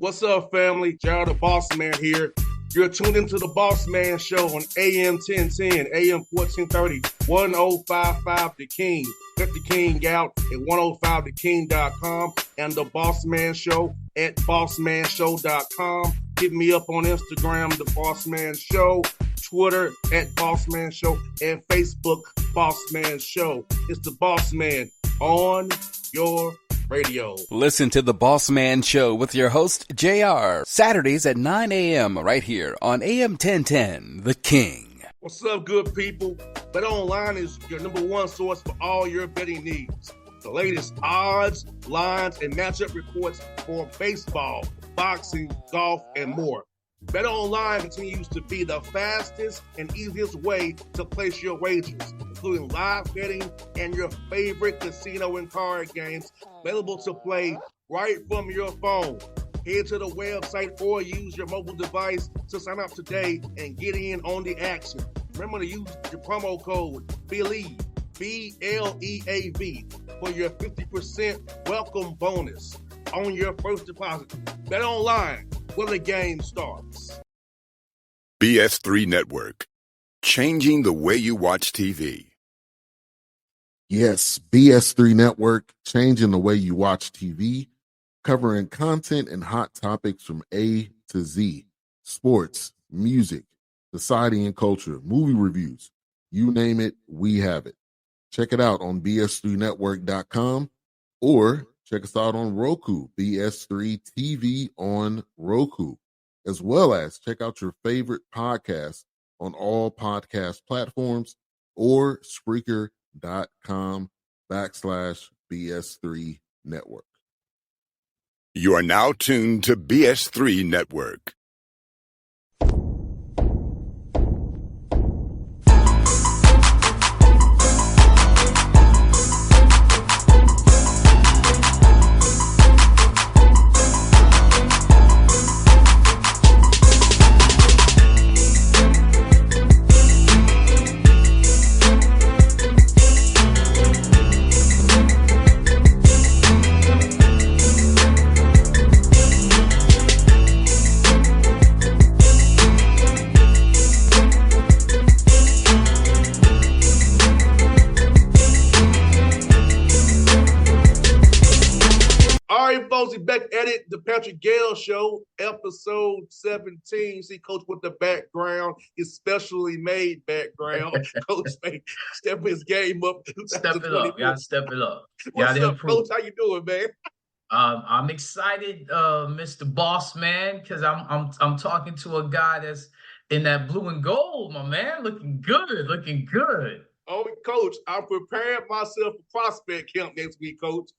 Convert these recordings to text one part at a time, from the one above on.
What's up, family? Gerald the Bossman here. You're tuned into the Bossman Show on AM 1010, AM 1430, 1055 The King. Let the King out at 105theking.com and the Bossman Show at bossmanshow.com. Hit me up on Instagram, The Bossman Show, Twitter at Bossman Show, and Facebook, Bossman Show. It's the Bossman on your radio. Listen to the Bossman Show with your host, JR, Saturdays at 9 a.m. right here on AM 1010, The King. What's up, good people? Bet Online is your number one source for all your betting needs. The latest odds, lines, and matchup reports for baseball, boxing, golf, and more. Bet Online continues to be the fastest and easiest way to place your wagers, including live betting and your favorite casino and card games available to play right from your phone. Head to the website or use your mobile device to sign up today and get in on the action. Remember to use your promo code BELIEVE, B-L-E-A-V, for your 50% welcome bonus on your first deposit. Bet Online, where the game starts. BS3 Network, changing the way you watch TV. Yes, BS3 Network, changing the way you watch TV, covering content and hot topics from A to Z, sports, music, society and culture, movie reviews, you name it, we have it. Check it out on bs3network.com or check us out on Roku, BS3 TV on Roku, as well as check out your favorite podcast on all podcast platforms or Spreaker.com/BS3 Network. You are now tuned to BS3 Network. Back at it, the Patrick Gayle Show, episode 17. See, Coach with the background, his specially made background. Coach step his game up. Step it up. Gotta step it up. What's up, Coach? How you doing, man? I'm excited, Mr. Bossman, because I'm talking to a guy that's in that blue and gold, my man. Looking good. Oh, Coach, I'm preparing myself for prospect camp next week, Coach.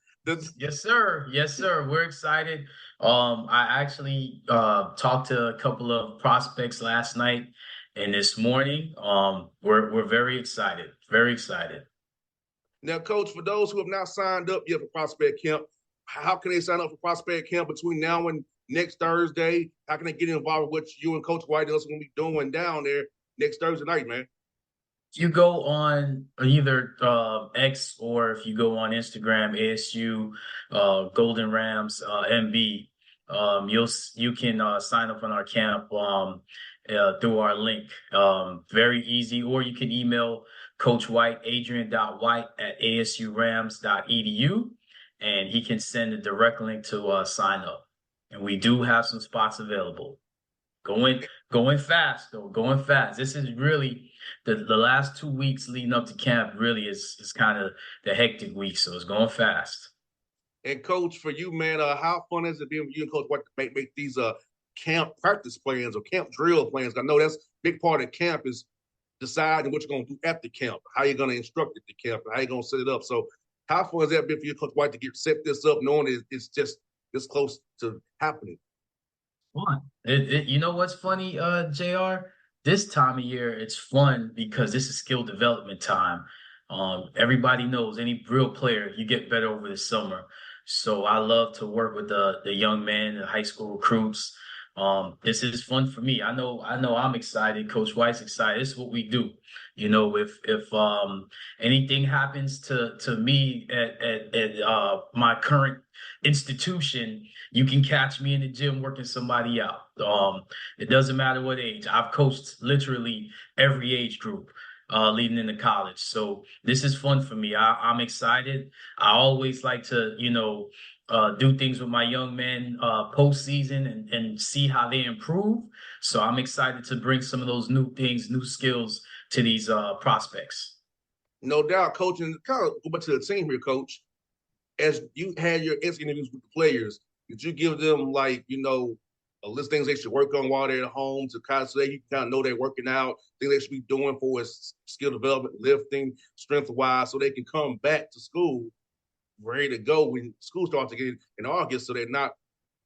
Yes, sir. We're excited. I actually talked to a couple of prospects last night and this morning. We're very excited. Now, Coach, for those who have not signed up yet for prospect camp, how can they sign up for prospect camp between now and next Thursday? How can they get involved with what you and Coach White is going to be doing down there next Thursday night, man? You go on either X or if you go on Instagram, ASU Golden Rams MB, you can sign up on our camp through our link. Very easy. Or you can email Coach White, adrian.white@asurams.edu, and he can send a direct link to sign up. And we do have some spots available. Going fast, though. Going fast. This is really the last 2 weeks leading up to camp. Really is kind of the hectic week, so it's going fast. And Coach, for you, man, how fun has it been for you and Coach White to make these camp practice plans or camp drill plans? I know that's a big part of camp is deciding what you're going to do at the camp, how you're going to instruct at the camp, how you're going to set it up. So, how fun has that been for you, Coach White, to set this up, knowing it's just this close to happening? Fun. You know what's funny, JR? This time of year, it's fun because this is skill development time. Everybody knows any real player, you get better over the summer. So I love to work with the young men, the high school recruits, This is fun for me. I know I'm excited. Coach White's excited. This is what we do. If anything happens to me at my current institution, you can catch me in the gym working somebody out. It doesn't matter what age. I've coached literally every age group leading into college. So this is fun for me. I'm excited. I always like to, do things with my young men postseason and see how they improve. So I'm excited to bring some of those new things, new skills to these prospects. No doubt, coach. And kind of go back to the team here, coach. As you had your interviews with the players, did you give them a list of things they should work on while they're at home to kind of so they kind of know they're working out, things they should be doing for its skill development, lifting, strength wise, so they can come back to school ready to go when school starts again in August, so they're not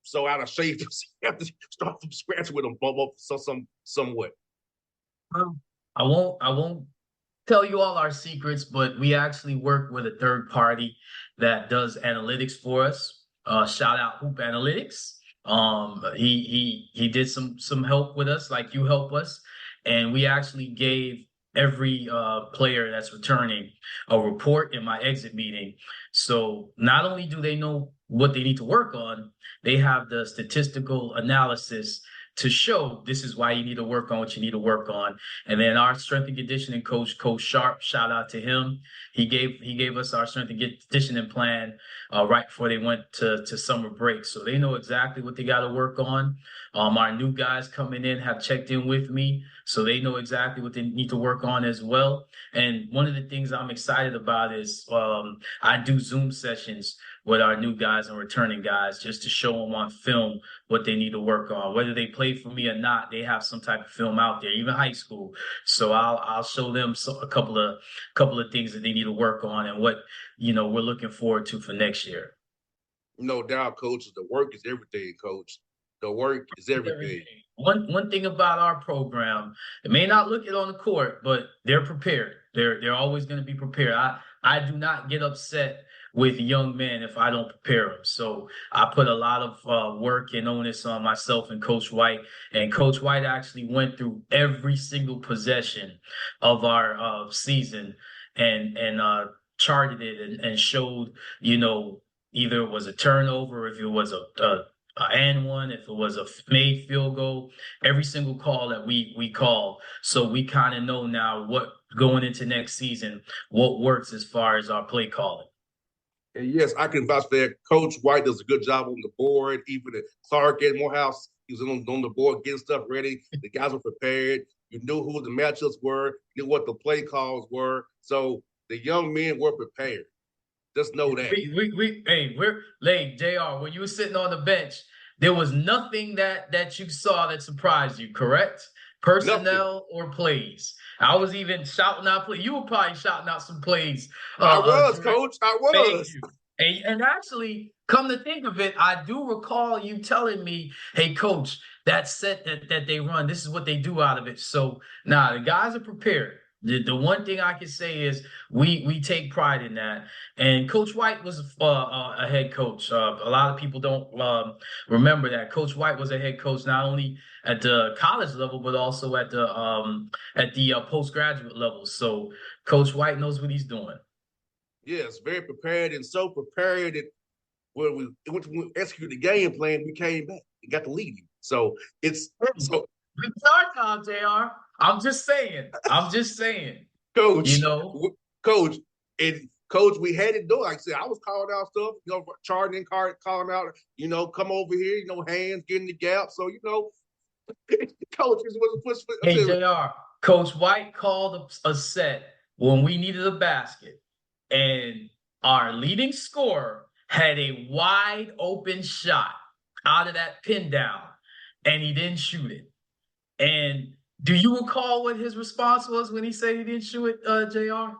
so out of shape to have to start from scratch with them, somewhat. I won't tell you all our secrets, but we actually work with a third party that does analytics for us. Shout out Hoop Analytics. He did some help with us, like you help us, and we actually gave every player that's returning a report in my exit meeting. So not only do they know what they need to work on, they have the statistical analysis to show this is why you need to work on what you need to work on. And then our strength and conditioning coach, Coach Sharp, shout out to him. He gave us our strength and conditioning plan right before they went to summer break. So they know exactly what they got to work on. Our new guys coming in have checked in with me, so they know exactly what they need to work on as well. And one of the things I'm excited about is I do Zoom sessions with our new guys and returning guys just to show them on film what they need to work on. Whether they play for me or not, they have some type of film out there, even high school. So I'll show them a couple of things that they need to work on and what we're looking forward to for next year. No doubt, coach. The work is everything, coach. The work is everything. One thing about our program, it may not look it on the court, but they're prepared. They're always going to be prepared. I do not get upset with young men if I don't prepare them. So I put a lot of work and onus on myself and Coach White. And Coach White actually went through every single possession of our season and charted it and showed, either it was a turnover, if it was a and one, if it was a made field goal, every single call that we call. So we kind of know now what going into next season, what works as far as our play calling. And yes, I can vouch for that. Coach White does a good job on the board. Even at Clark and Morehouse, he was on the board getting stuff ready. The guys were prepared. You knew who the matchups were, you knew what the play calls were. So the young men were prepared. Just know that. We're JR, when you were sitting on the bench, there was nothing that you saw that surprised you, correct? Personnel or plays. I was even shouting out plays. You were probably shouting out some plays. I was, Coach. I was. And actually, come to think of it, I do recall you telling me, hey, Coach, that set that they run, this is what they do out of it. So, the guys are prepared. The one thing I can say is we take pride in that. And Coach White was a head coach. A lot of people don't remember that. Coach White was a head coach not only at the college level, but also at the postgraduate level. So Coach White knows what he's doing. Yes, very prepared, and so prepared that when we executed the game plan, we came back and got the lead. So it's so. It's our time, JR. I'm just saying. Coach, Coach, we had it done. Like I said, I was calling out stuff, charting and calling out, come over here, hands, getting the gap. So, Coach was push. Hey, JR, Coach White called a set when we needed a basket, and our leading scorer had a wide open shot out of that pin down, and he didn't shoot it. And do you recall what his response was when he said he didn't shoot it, JR?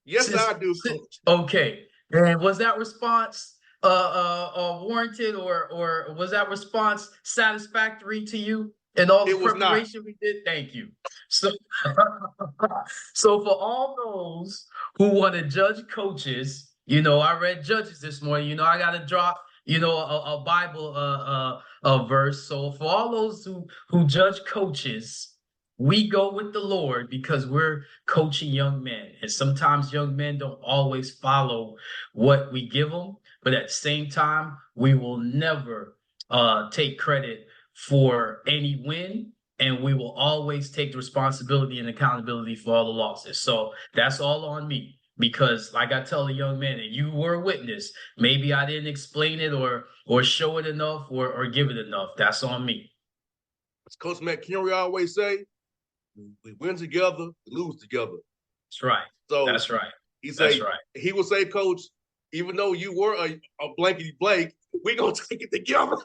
Yes, I do, Coach. Okay. And was that response warranted or was that response satisfactory to you in all the preparation we did? Thank you. So, so for all those who want to judge coaches, I read Judges this morning. I got to drop a Bible a verse. So for all those who judge coaches, we go with the Lord because we're coaching young men, and sometimes young men don't always follow what we give them. But at the same time, we will never take credit for any win, and we will always take the responsibility and accountability for all the losses. So that's all on me. Because, like I tell the young man, and you were a witness, maybe I didn't explain it or show it enough or give it enough. That's on me. As Coach McHenry always say, we win together, we lose together. That's right. So that's right. That's right. He will say, Coach, even though you were a blankety blank, we're gonna take it together.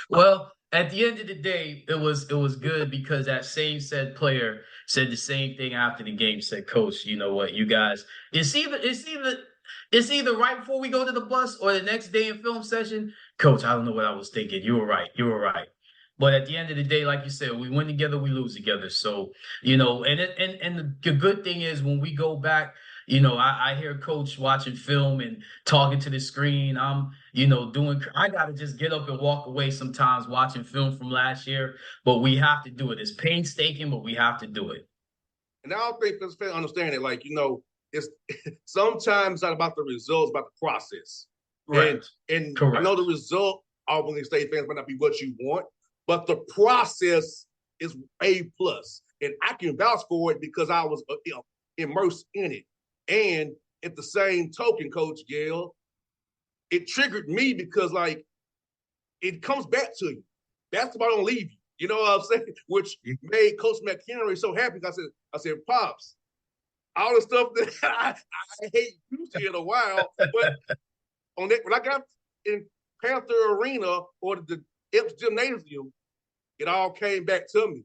Well, at the end of the day, it was good because that same said player said the same thing after the game. Said, Coach, you know what, you guys, it's either right before we go to the bus or the next day in film session. Coach, I don't know what I was thinking. You were right. But at the end of the day, like you said, we win together, we lose together. So, and the good thing is when we go back, I hear Coach watching film and talking to the screen. I'm, I got to just get up and walk away sometimes watching film from last year. But we have to do it. It's painstaking, but we have to do it. And I don't think fans understand it. Like, it's sometimes not about the results, about the process. Right. And Correct. I know the result, Albany State fans might not be what you want, but the process is A+. And I can vouch for it because I was immersed in it. And at the same token, Coach Gayle, it triggered me because, like, it comes back to you. Basketball don't leave you. You know what I'm saying? Which made Coach McHenry so happy. I said, Pops, all the stuff that I hate used to in a while, but on that, when I got in Panther Arena or the Epps Gymnasium, it all came back to me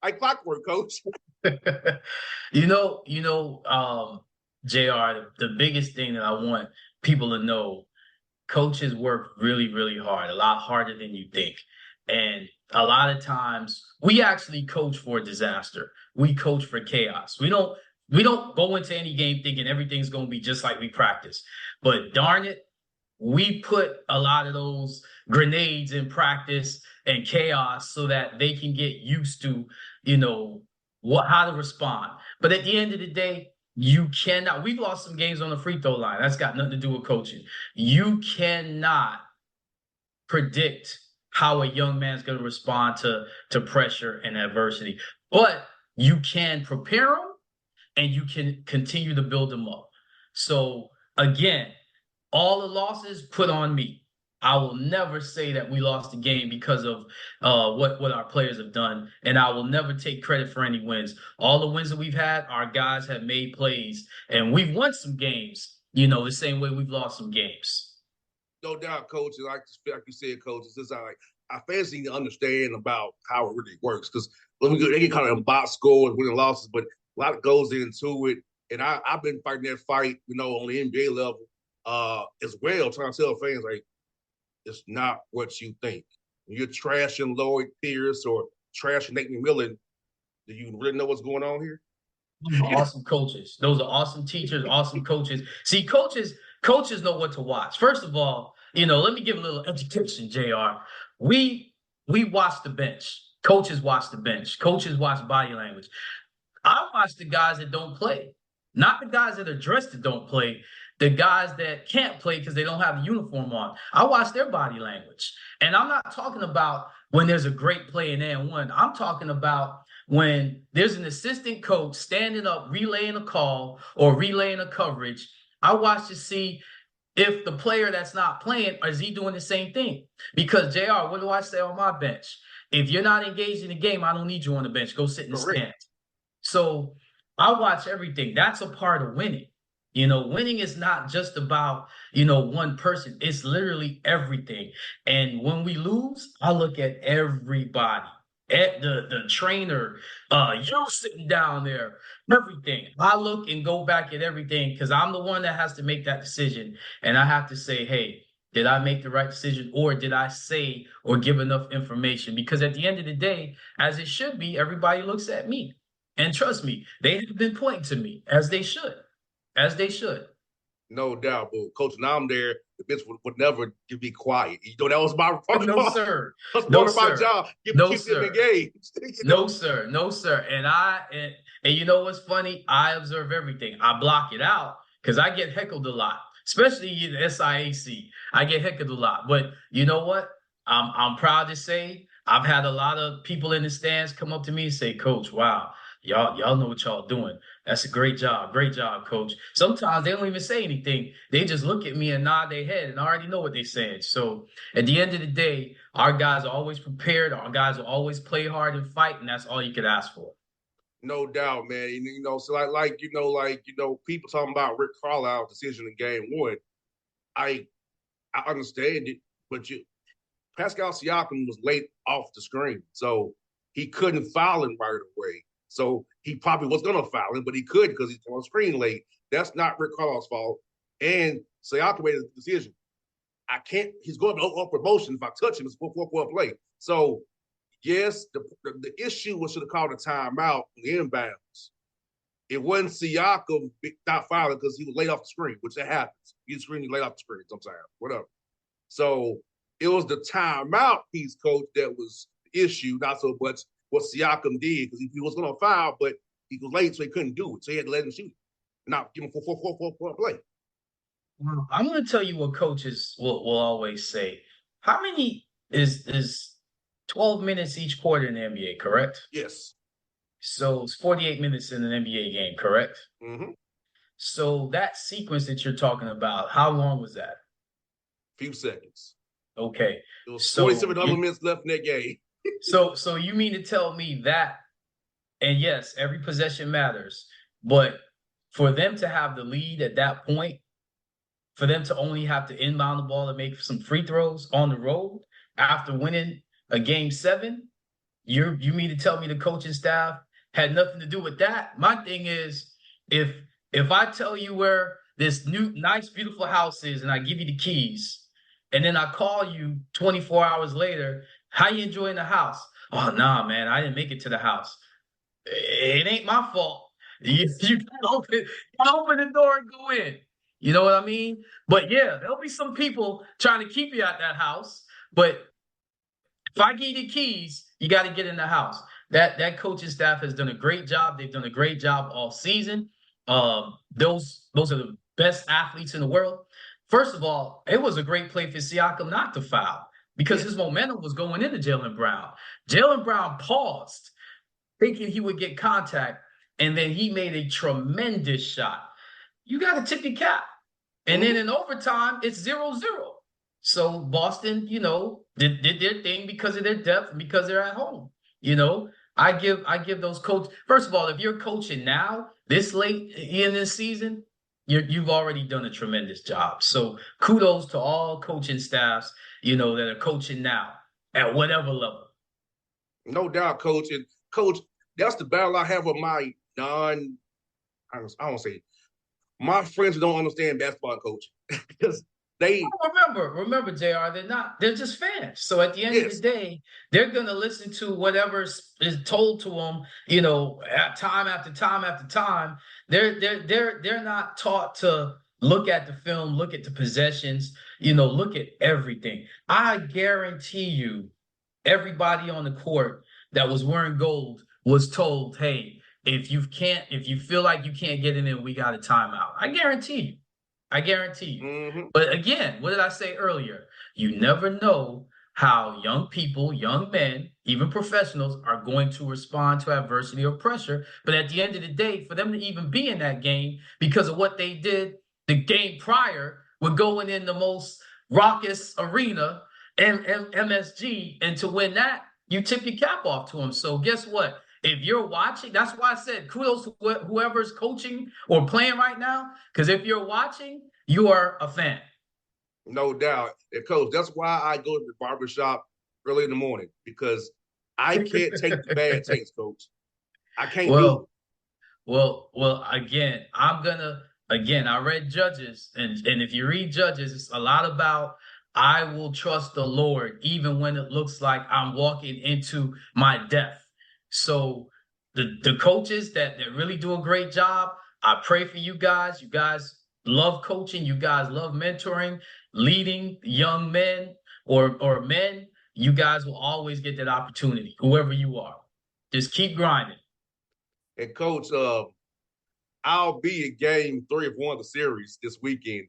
like clockwork, Coach. JR, the biggest thing that I want people to know, coaches work really, really hard, a lot harder than you think. And a lot of times we actually coach for disaster. We coach for chaos. We don't go into any game thinking everything's going to be just like we practice. But darn it, we put a lot of those grenades in practice and chaos so that they can get used to, how to respond. But at the end of the day, you cannot. We've lost some games on the free throw line. That's got nothing to do with coaching. You cannot predict how a young man's going to respond to pressure and adversity. But you can prepare them and you can continue to build them up. So again, all the losses put on me. I will never say that we lost the game because of what our players have done, and I will never take credit for any wins. All the wins that we've had, our guys have made plays, and we've won some games, the same way we've lost some games. No doubt, Coach. Like you said, Coach, it's just I fans need to understand about how it really works because they get caught in box scores, winning losses, but a lot goes into it. And I've been fighting that fight, on the NBA level as well, trying to tell fans, like, it's not what you think. When you're trashing Lloyd Pierce or trashing Nate McMillan, do you really know what's going on here? Awesome coaches. Those are awesome teachers, awesome coaches. See, coaches know what to watch. First of all, let me give a little education, JR. We watch the bench. Coaches watch the bench. Coaches watch body language. I watch the guys that don't play, not the guys that are dressed that don't play. The guys that can't play because they don't have the uniform on. I watch their body language. And I'm not talking about when there's a great play in N1. I'm talking about when there's an assistant coach standing up, relaying a call or relaying a coverage. I watch to see if the player that's not playing, is he doing the same thing? Because, JR, what do I say on my bench? If you're not engaged in the game, I don't need you on the bench. Go sit in the stands. So I watch everything. That's a part of winning. Winning is not just about, one person. It's literally everything. And when we lose, I look at everybody, at the trainer, you sitting down there, everything. I look and go back at everything because I'm the one that has to make that decision. And I have to say, hey, did I make the right decision or did I say or give enough information? Because at the end of the day, as it should be, everybody looks at me. And trust me, they have been pointing to me as they should. As they should. No doubt, but Coach, now I'm there. The bitch would never be quiet. That was my No, sir. That's No, part of my sir. job. No, Keep them sir. engaged. No, sir. No, sir. And you know what's funny? I observe everything. I block it out because I get heckled a lot, especially in the SIAC. I get heckled a lot. But you know what? I'm proud to say I've had a lot of people in the stands come up to me and say, Coach, wow, y'all know what y'all doing. That's a great job. Great job, Coach. Sometimes they don't even say anything. They just look at me and nod their head, and I already know what they're saying. So at the end of the day, our guys are always prepared. Our guys will always play hard and fight, and that's all you could ask for. No doubt, man. So people talking about Rick Carlisle's decision in game one. I understand it, but Pascal Siakam was late off the screen, so he couldn't foul him right away. So he probably was going to foul him, but he couldn't because he's on screen late. That's not Rick Carlisle's fault. And Siakam made a decision. I can't. He's going up for motion. If I touch him, it's 4-4 play. So yes, the issue was should have called a timeout on the inbounds. It wasn't Siakam not fouling because he was late off the screen, which that happens. You screen, you late off the screen sometimes, whatever. So it was the timeout piece, Coach, that was the issue, not so much what Siakam did, because he was going to foul, but he was late, so he couldn't do it. So he had to let him shoot it. Not give him 4-4 play. I'm going to tell you what coaches will always say. How many is 12 minutes each quarter in the NBA, correct? Yes. So it's 48 minutes in an NBA game, correct? Mm-hmm. So that sequence that you're talking about, how long was that? Few seconds. Okay. There was 47 other minutes left in that game. So you mean to tell me that, and yes, every possession matters, but for them to have the lead at that point, for them to only have to inbound the ball and make some free throws on the road after winning a game 7, you mean to tell me the coaching staff had nothing to do with that? My thing is, if I tell you where this new nice beautiful house is and I give you the keys, and then I call you 24 hours later, how you enjoying the house? Oh, nah, man, I didn't make it to the house. It ain't my fault. You can open the door and go in. You know what I mean? But yeah, there'll be some people trying to keep you at that house. But if I give you the keys, you got to get in the house. That coaching staff has done a great job. They've done a great job all season. Those are the best athletes in the world. First of all, it was a great play for Siakam not to foul because his momentum was going into Jaylen Brown. Jaylen Brown paused, thinking he would get contact, and then he made a tremendous shot. You got to tip your cap. And then in overtime, it's 0-0. So Boston, did their thing because of their depth and because they're at home. I give those coaches. First of all, if you're coaching now, this late in this season, you've already done a tremendous job. So kudos to all coaching staffs, that are coaching now at whatever level. No doubt, Coach. And Coach, that's the battle I have with my my friends who don't understand basketball coaching because they remember, JR, they're just fans. So at the end of the day, they're gonna listen to whatever is told to them, at time after time after time. They're not taught to look at the film, look at the possessions, look at everything. I guarantee you, everybody on the court that was wearing gold was told, hey, if you feel like you can't get in, we got a timeout. I guarantee you. Mm-hmm. But again, what did I say earlier? You never know how young people, young men, even professionals are going to respond to adversity or pressure. But at the end of the day, for them to even be in that game because of what they did the game prior, with going in the most raucous arena, MSG, and to win that, you tip your cap off to them. So guess what? If you're watching, that's why I said kudos to whoever's coaching or playing right now, because if you're watching, you are a fan. No doubt. And Coach, that's why I go to the barbershop early in the morning, because I can't take the bad takes, Coach. I can't do it. Well, again, I read Judges, and if you read Judges, it's a lot about I will trust the Lord even when it looks like I'm walking into my death. So the coaches that really do a great job, I pray for you guys. You guys love coaching, you guys love mentoring, leading young men or men, you guys will always get that opportunity, whoever you are. Just keep grinding. And Coach, I'll be at Game 3 of one of the series this weekend.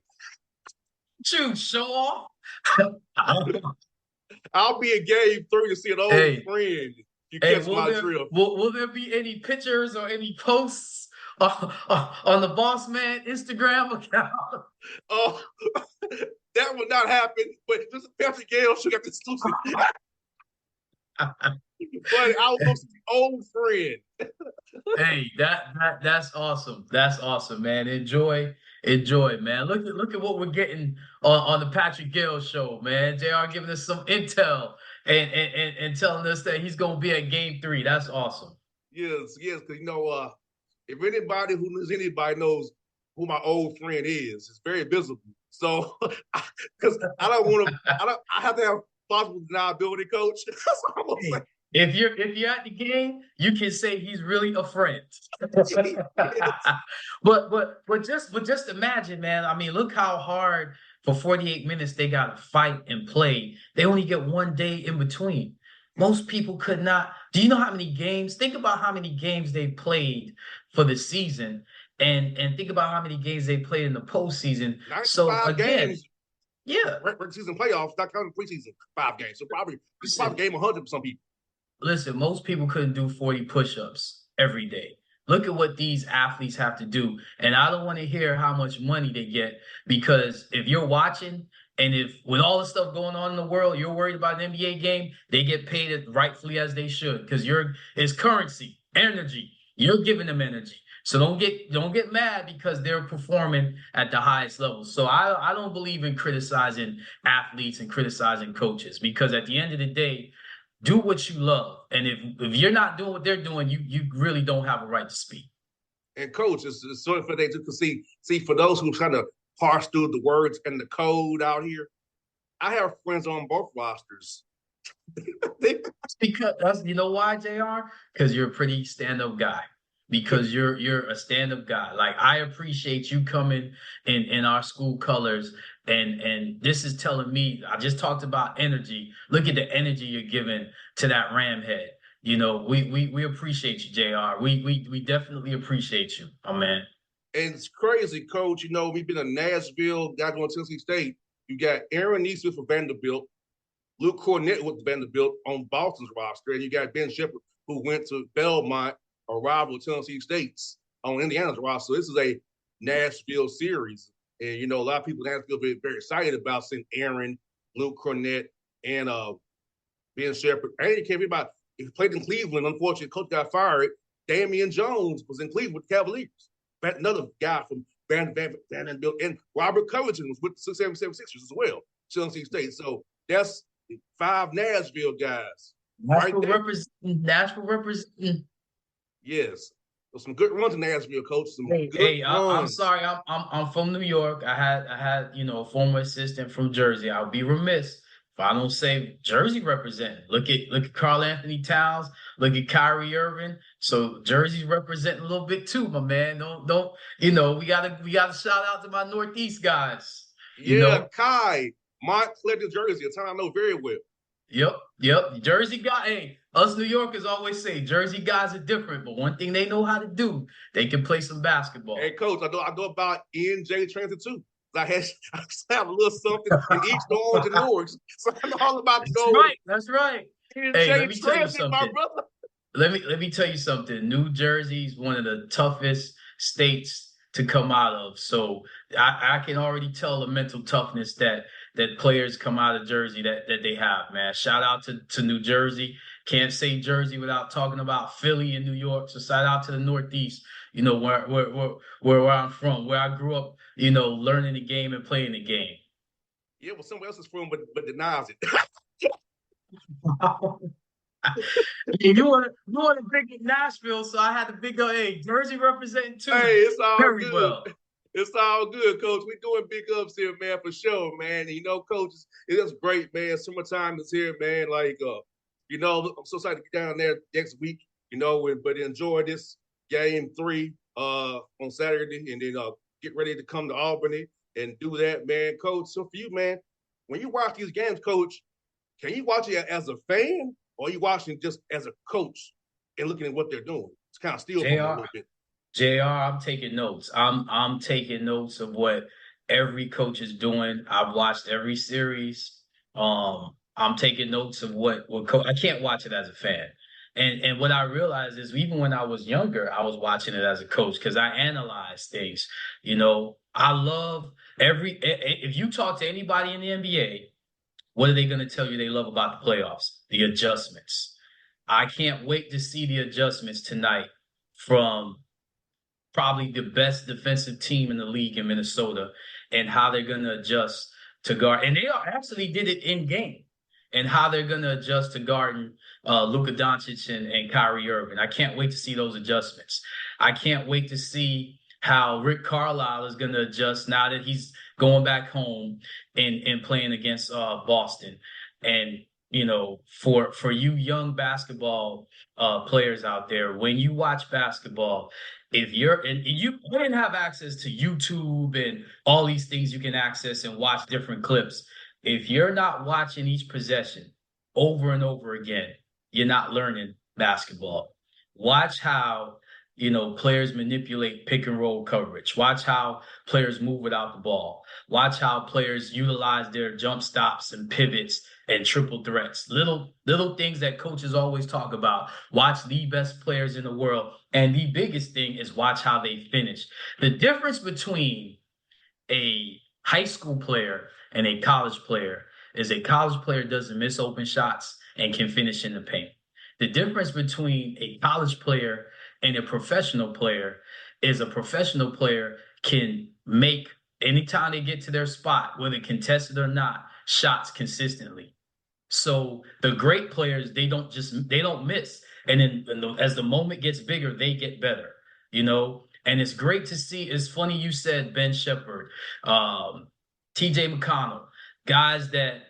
Shoot, show off. I'll be at Game 3 to see an old Hey, friend. You hey, catch my drift. will there be any pictures or any posts on the Bossman Instagram account? Oh, that would not happen. But just Pastor Gayle should have exclusive. But I'll go see the old friend. Hey, that's awesome. That's awesome, man. Enjoy, man. Look at what we're getting on the Patrick Gayle show, man. JR giving us some intel and telling us that he's gonna be at Game 3. That's awesome. Yes, because if anybody who knows anybody knows who my old friend is, it's very visible. So, because I don't want to, I have to have possible deniability, Coach. That's what I'm gonna Hey, say. if you're at the game, you can say he's really a friend. But just imagine, man. I mean, look how hard for 48 minutes they got to fight and play. They only get one day in between. Most people could not. Do you know how many games? Think about how many games they played for the season, and think about how many games they played in the postseason. So 95 again, games, yeah. regular season playoffs, not counting preseason, 5 games. So this is probably game 100 for some people. Listen, most people couldn't do 40 push-ups every day. Look at what these athletes have to do. And I don't want to hear how much money they get, because if you're watching and if with all the stuff going on in the world, you're worried about an NBA game, they get paid it rightfully as they should, because it's currency, energy. You're giving them energy. So don't get mad because they're performing at the highest level. So I don't believe in criticizing athletes and criticizing coaches, because at the end of the day, do what you love. And if you're not doing what they're doing, you really don't have a right to speak. And Coach, it's sort of for they to see for those who trying to parse through the words and the code out here. I have friends on both rosters. Because you know why, JR? Because you're a pretty stand-up guy. Because you're a stand-up guy. Like, I appreciate you coming in our school colors, and this is telling me, I just talked about energy. Look at the energy you're giving to that Ram head. You know, we appreciate you, JR. We definitely appreciate you, my man. And it's crazy, Coach. We've been in Nashville, got going to Tennessee State. You got Aaron Neesmith for Vanderbilt, Luke Cornett with Vanderbilt on Boston's roster, and you got Ben Shepherd, who went to Belmont, a rival of Tennessee State's, on Indiana's roster. So this is a Nashville series. And, a lot of people in Nashville are very excited about seeing Aaron, Luke Cornett, and Ben Shepherd. And you can't be about, if he played in Cleveland, unfortunately, coach got fired. Damian Jones was in Cleveland with the Cavaliers. Another guy from Vanderbilt. And Robert Covington was with the 676ers as well, Tennessee State. So that's 5 Nashville guys. Nashville representing. Yes. There's some good runs in Nashville, Coach. I'm sorry. I'm from New York. I had a former assistant from Jersey. I'll be remiss if I don't say Jersey representing. Look at Karl Anthony Towns. Look at Kyrie Irving. So Jersey's representing a little bit too, my man. Don't we gotta shout out to my Northeast guys. Kai, Montclair, New Jersey, a town I know very well. Yep. Jersey guy. Hey, us New Yorkers always say Jersey guys are different, but one thing they know how to do, they can play some basketball. Hey, Coach, I know about NJ Transit too. I have a little something in East Orange and Newark, so I know all about the gold. That's right. NJ Hey, let me tell you Transit, my something. brother. Let me tell you something. New Jersey is one of the toughest states to come out of. So I can already tell the mental toughness that players come out of Jersey that they have, man. Shout out to New Jersey. Can't say Jersey without talking about Philly and New York. So shout out to the Northeast, where I'm from, where I grew up, learning the game and playing the game. Yeah, well, somewhere else is from, but denies it. You want to big in Nashville, so I had to big up. Hey, Jersey representing too. Hey, it's all very good. Well. It's all good, Coach. We're doing big ups here, man, for sure, man. And, Coach, it's great, man. Summertime is here, man. Like, I'm so excited to get down there next week, but enjoy this game 3 on Saturday, and then get ready to come to Albany and do that, man. Coach, so for you, man, when you watch these games, Coach, can you watch it as a fan or are you watching just as a coach and looking at what they're doing? It's kind of still from a little bit. JR, I'm taking notes. I'm taking notes of what every coach is doing. I've watched every series. I'm taking notes of what I can't watch it as a fan. And what I realized is even when I was younger, I was watching it as a coach because I analyze things. I love if you talk to anybody in the NBA, what are they going to tell you they love about the playoffs? The adjustments. I can't wait to see the adjustments tonight from probably the best defensive team in the league in Minnesota and how they're going to adjust to guard. And they actually did it in game and how they're going to adjust to guarding Luka Doncic and Kyrie Irving. I can't wait to see those adjustments. I can't wait to see how Rick Carlisle is going to adjust now that he's going back home and playing against Boston. And, for you young basketball players out there, when you watch basketball, if you didn't have access to YouTube and all these things you can access and watch different clips, if you're not watching each possession over and over again, you're not learning basketball. Watch how players manipulate pick and roll coverage. Watch how players move without the ball. Watch how players utilize their jump stops and pivots and triple threats. Little things that coaches always talk about. Watch the best players in the world. And the biggest thing is watch how they finish. The difference between a high school player and a college player is a college player doesn't miss open shots and can finish in the paint. The difference between a college player and a professional player is a professional player can make, anytime they get to their spot, whether contested or not, shots consistently. So the great players, they don't miss. And then as the moment gets bigger, they get better, And it's great to see. It's funny you said Ben Shepherd, TJ McConnell, guys that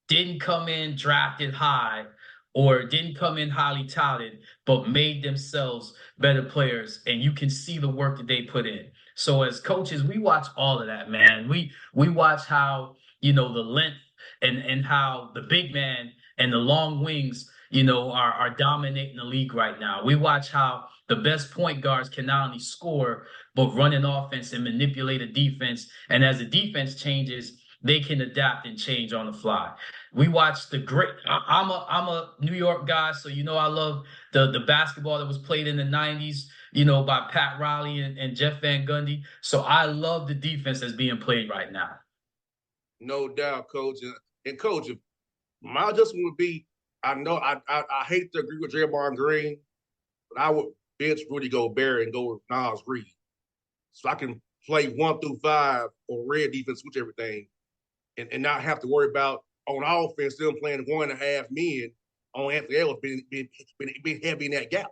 didn't come in drafted high or didn't come in highly touted, but made themselves better players. And you can see the work that they put in. So as coaches, we watch all of that, man. We watch how, the length and how the big man and the long wings, are dominating the league right now. We watch how the best point guards can not only score, but run an offense and manipulate a defense. And as the defense changes, they can adapt and change on the fly. We watch the great. I'm a New York guy, so I love the basketball that was played in the 90s, by Pat Riley and Jeff Van Gundy. So I love the defense that's being played right now. No doubt, Coach. And Coach, my adjustment would be, I know I hate to agree with Draymond Green, but I would bench Rudy Gobert and go with Nas Reed, so I can play 1 through 5 on red defense, switch everything, and not have to worry about on offense them playing 1.5 men on Anthony Edwards being heavy in that gap.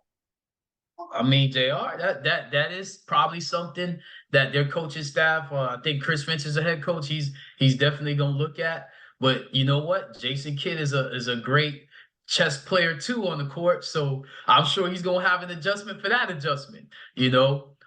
I mean, JR, that is probably something that their coaching staff, I think Chris Finch is a head coach, he's definitely gonna look at. But you know what? Jason Kidd is a great chess player too on the court, so I'm sure he's gonna have an adjustment for that adjustment.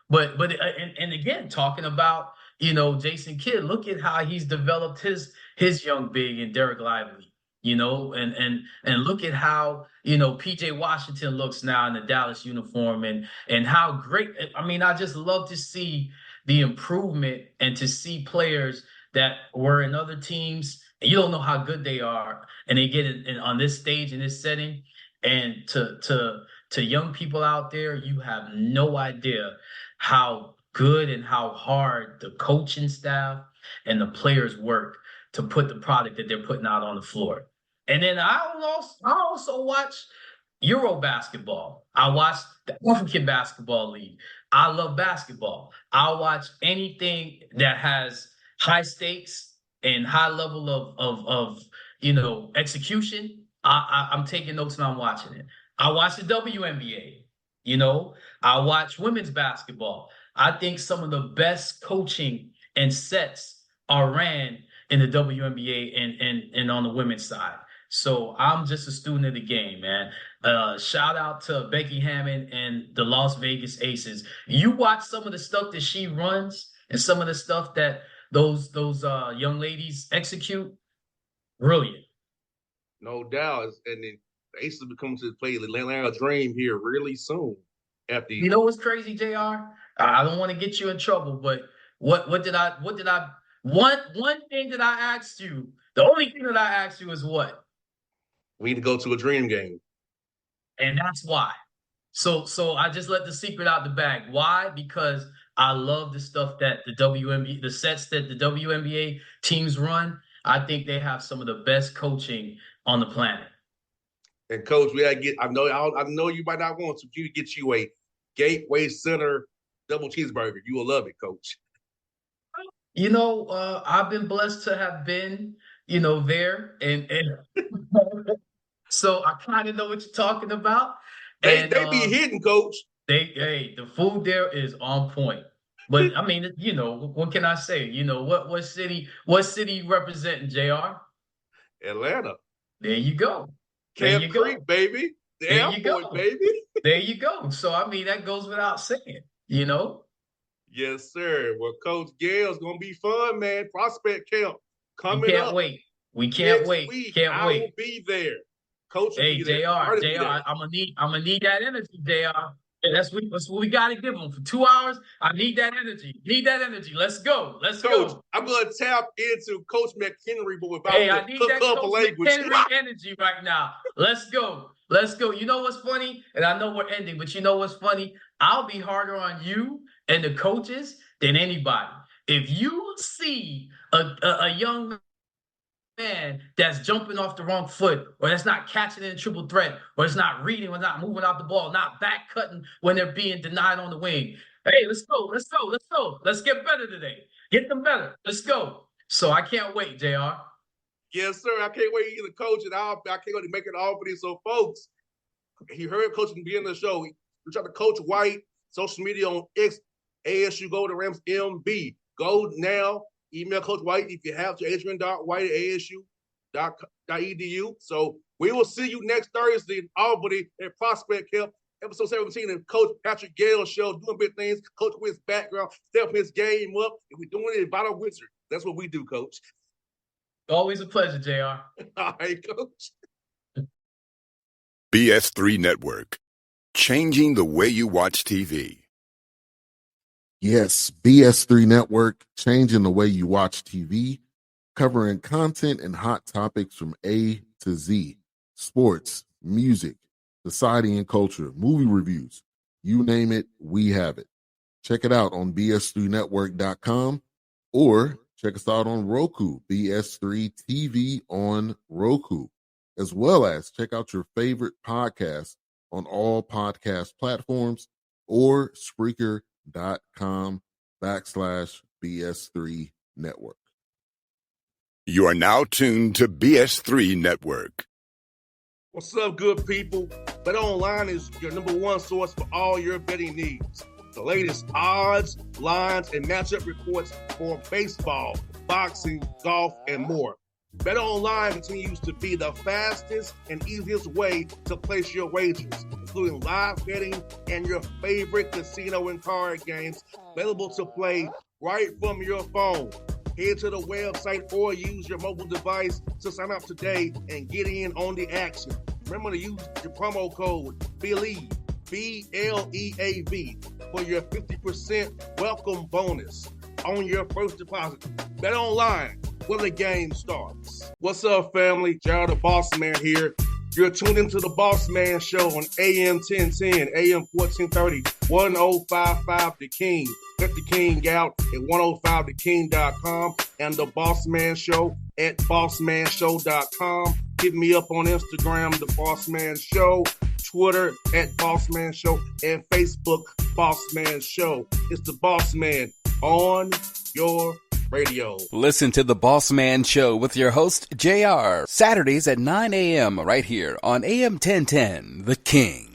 But and again, talking about Jason Kidd, look at how he's developed his young big and Derek Lively. And look at how, PJ Washington looks now in the Dallas uniform and how great. I mean, I just love to see the improvement and to see players that were in other teams and you don't know how good they are. And they get it on this stage, in this setting. And to young people out there, you have no idea how good and how hard the coaching staff and the players work to put the product that they're putting out on the floor. And then I also watch Euro basketball. I watch the African Basketball League. I love basketball. I watch anything that has high stakes and high level of execution. I'm taking notes and I'm watching it. I watch the WNBA. I watch women's basketball. I think some of the best coaching and sets are ran in the WNBA and on the women's side. So I'm just a student of the game, man. Shout out to Becky Hammon and the Las Vegas Aces. You watch some of the stuff that she runs And some of the stuff that those young ladies execute, brilliant. No doubt. And then the Aces will be coming to play the Atlanta Dream here really soon. After You know what's crazy, JR? I don't want to get you in trouble, but one thing that I asked you, the only thing that I asked you is what? we need to go to a Dream game. And that's why. So I just let the secret out the bag. Why? Because I love the stuff that the WNBA, the sets that the WNBA teams run. I think they have some of the best coaching on the planet. And Coach, we gotta get. I know you might not want to. You get you a Gateway Center double cheeseburger. You will love it, Coach. You know, I've been blessed to have been, there, and so I kind of know what you're talking about. They be hidden, Coach. The food there is on point. But I mean, what can I say? What city you representing, JR? Atlanta. There you go. Camp Creek, baby. The There you airport, go. baby. There you go. So I mean, that goes without saying, Yes, sir. Well, Coach Gayle's gonna be fun, man. Prospect camp coming We can't up. wait. We can't Next wait. week. Can't I wait. will be there. Coach will Hey, be there. JR, Artie will be there. I'm gonna need that energy, JR. And that's what we gotta give them for 2 hours. I need that energy. Let's go. Coach, I'm gonna tap into Coach McHenry, but without Hey, the I need that cook up Coach language. McHenry energy right now. Let's go. You know what's funny? And I know we're ending, but you know what's funny? I'll be harder on you and the coaches than anybody. If you see a young man that's jumping off the wrong foot, or that's not catching in a triple threat, or it's not reading, or not moving out the ball, not back cutting when they're being denied on the wing. Hey, let's go. Let's get better today. Get them better. Let's go. So I can't wait, JR. Yes, sir. I can't wait either, Coach, and I can't wait to make it all for these. So, folks, he heard Coach be in the show. Reach out to Coach White, social media on X, ASU Golden Rams MB. Go now. Email Coach White if you have to adrian.white@asu.edu. So we will see you next Thursday in Albany at Prospect Camp, episode 17 of Coach Patrick Gayle show, doing big things. Coach with his background, stepping his game up, and we're doing it about a wizard. That's what we do, Coach. Always a pleasure, JR. All right, Coach. BS3 Network. Changing the way you watch TV. Yes, BS3 Network, changing the way you watch TV, covering content and hot topics from A to Z, sports, music, society and culture, movie reviews, you name it, we have it. Check it out on bs3network.com or check us out on Roku, BS3 TV on Roku, as well as check out your favorite podcast on all podcast platforms or Spreaker.com/BS3 Network. You are now tuned to BS3 Network. What's up, good people? Bet Online is your number one source for all your betting needs. The latest odds, lines, and matchup reports for baseball, boxing, golf, and more. Bet Online continues to be the fastest and easiest way to place your wagers, including live betting and your favorite casino and card games available to play right from your phone. Head to the website or use your mobile device to sign up today and get in on the action. Remember to use your promo code BELIEVE, BLEAV, for your 50% welcome bonus on your first deposit. Bet Online, where the game starts. What's up, family? Jared the Bossman here. You're tuned into the Bossman Show on AM 1010, AM 1430, 1055 The King. Check The King out at 105theking.com and the Bossman Show at bossmanshow.com. Hit me up on Instagram, The Bossman Show, Twitter at Bossman Show, and Facebook, Bossman Show. It's the Bossman on your radio. Listen to The Bossman Show with your host, JR, Saturdays at 9 a.m. right here on AM 1010, The King.